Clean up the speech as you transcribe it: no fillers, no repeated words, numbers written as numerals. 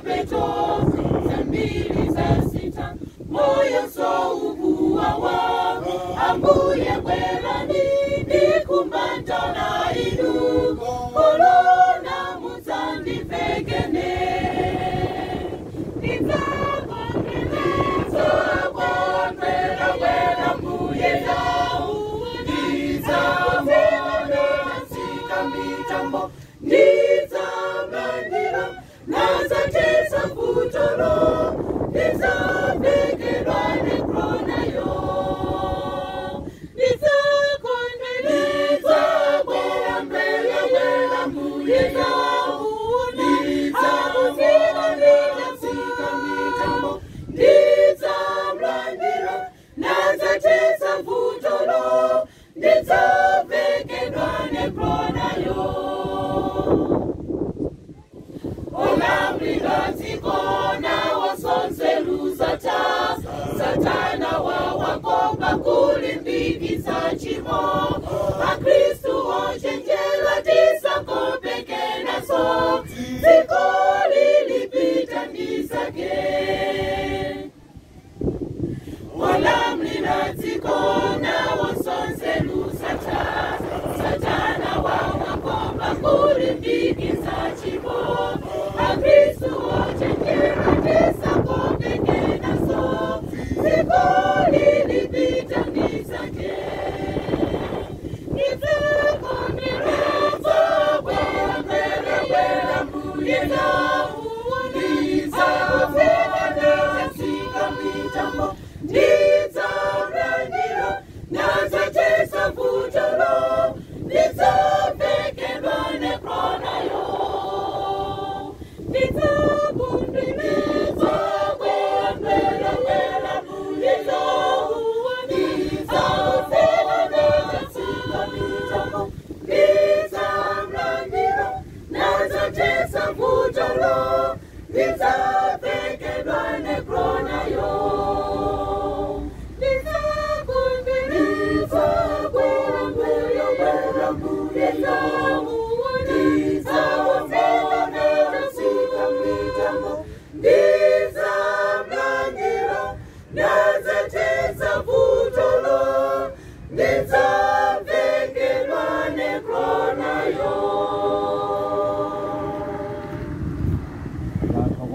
mapeto zambiri zasita moyo so ukuwawa ambuye bwerani ndikumbata na inu kolona muzandivekene nizakondwela wela mbuye nizamona sika mitambo nizamlandira nazatesa kutolo nizavekelwa nekrona yo nizakondwela wela mbuye nizamona sika mitambo nizamlandira nazatesa kutolo nizavekelwa nekrona yo Olambilatikona wasonseluzata Satana wawakomba kulimbikisa chimo Akristu ochenjela tisakopekena so Zikoli lipita ndisake Olambilatikona wasonseluzata Satana wawakomba kulimbikisa chimo Kristu ochenjela tisakopekena so Zikoli lipita ndisake Nizakondereza wela mbuye nizazika mitambo nizamlandira nazatesa kutolo nizavekelwa nekrona yo Nizamlandira nazatesa kutolo